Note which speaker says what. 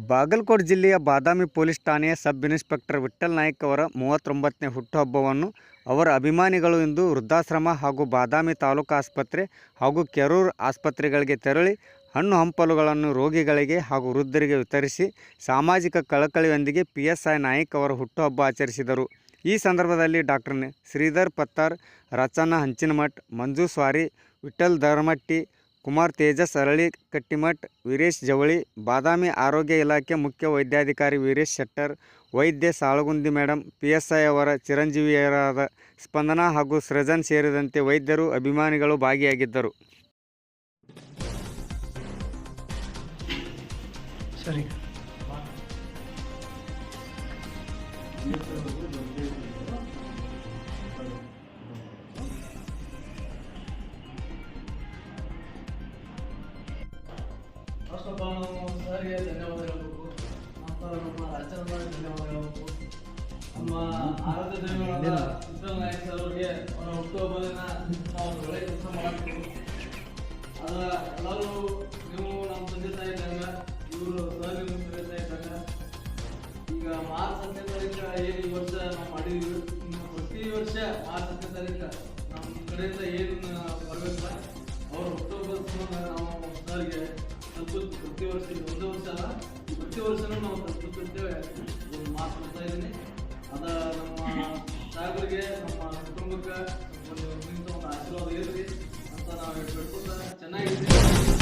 Speaker 1: ಬಾಗಲಕೋಟೆ ಜಿಲ್ಲೆಯ ಬಾದಾಮಿ ಪೊಲೀಸ್ ಠಾಣೆಯ sub inspector Vitthal Naik ಅವರ 39ನೇ ಹುಟ್ಟುಹಬ್ಬವನ್ನು ಅವರ ಅಭಿಮಾನಿಗಳು ಇಂದು ವೃದ್ಧಾಶ್ರಮ ಹಾಗೂ ಬಾದಾಮಿ ತಾಲೂಕು ಆಸ್ಪತ್ರೆ ಹಾಗೂ ಕೆರೂರು ಆಸ್ಪತ್ರೆಗಳಿಗೆ ತೆರಳಿ ಹಣ್ಣು ಹಂಪಲುಗಳನ್ನು ರೋಗಿಗಳಿಗೆ ಹಾಗೂ ವೃದ್ಧರಿಗೆ ವಿತರಿಸಿ ಸಾಮಾಜಿಕ ಕಳಕಳಿಯೊಂದಿಗೆ PSI ನಾಯ್ಕ ಅವರ ಹುಟ್ಟುಹಬ್ಬ ಆಚರಿಸಿದರು. ಈ ಸಂದರ್ಭದಲ್ಲಿ ಡಾಕ್ಟರ್ ಶ್ರೀಧರ್ ಪತ್ತಾರ್, ರಚನಾ ಹಂಚಿನಮಠ್, ಮಂಜು ಸ್ವಾರಿ, ವಿಠ್ಠಲ್ ಧರ್ಮಟ್ಟಿ, ಕುಮಾರ್ ತೇಜಸ್ ಅರಳಿ ಕಟ್ಟಿಮಠ್, ವೀರೇಶ್ ಜವಳಿ, ಬಾದಾಮಿ ಆರೋಗ್ಯ ಇಲಾಖೆ ಮುಖ್ಯ ವೈದ್ಯಾಧಿಕಾರಿ ವೀರೇಶ್ ಶೆಟ್ಟರ್, ವೈದ್ಯ ಸಾಳಗುಂದಿ ಮೇಡಮ್, PSI ಅವರ ಚಿರಂಜೀವಿಯರಾದ ಸ್ಪಂದನಾ ಹಾಗೂ ಸೃಜನ್ ಸೇರಿದಂತೆ ವೈದ್ಯರು, ಅಭಿಮಾನಿಗಳು ಭಾಗಿಯಾಗಿದ್ದರು.
Speaker 2: ಸರಿ
Speaker 3: ಫಸ್ಟ್ ಆಫ್ ಆಲ್ ನಾವು ಸರ್ಗೆ ಧನ್ಯವಾದ ಹೇಳಬೇಕು. ನಂತರ ನಮ್ಮ ರಾಜ್ಯದ ಧನ್ಯವಾದ ಹೇಳಬೇಕು. ನಮ್ಮ ಆರಾಧ್ಯ ದೈವಗಳಾದ ವಿಠ್ಠಲ್ ನಾಯ್ಕ ಸರ್ ಅವರಿಗೆ ಅವರ ಹುಟ್ಟುಹಬ್ಬದನ್ನ ನಾವು ಒಳ್ಳೆಯ ಕೆಲಸ ಮಾಡಬೇಕು. ಅದ ಎಲ್ಲರೂ ನೀವು ನಮ್ಮ ತಂದೆ ತಾಯಿ ಇದ್ದಾಗ, ಇವರು ಸರ್ ನಿಮ್ಮ ತಂದೆ ತಾಯಿ ಇದ್ದಾಗ, ಈಗ ಮಾರ್ಚ್ 10ನೇ ತಾರೀಕು ಏನು ಈ ವರ್ಷ ನಾವು ಮಾಡಿದ್ವಿ, ಪ್ರತಿ ವರ್ಷ ಮಾರ್ಚ್ 10ನೇ ತಾರೀಕು ನಮ್ಮ ಕಡೆಯಿಂದ ಏನು ಬರಬೇಕಲ್ಲ ಅವ್ರ ಹುಟ್ಟುಹಬ್ಬದ ಸಂಬಂಧ ನಾವು ಸರ್ಗೆ ಪ್ರತಿ ವರ್ಷ, ಒಂದೇ ವರ್ಷ ಅಲ್ಲ, ಪ್ರತಿ ವರ್ಷನೂ ನಾವು ತಲುಪುತ್ತಿದ್ದೇವೆ. ಒಂದು ಮಾತು ಕೊಡ್ತಾ ಇದ್ದೀನಿ. ಅದ ನಮ್ಮ ಸಾಗರಿಗೆ, ನಮ್ಮ ಕುಟುಂಬಕ್ಕೆ ಒಂದು ಆಶೀರ್ವಾದ ಇರಲಿ ಅಂತ ನಾವು ಹೇಳ್ಕೊತ ಚೆನ್ನಾಗಿದ್ದೀವಿ.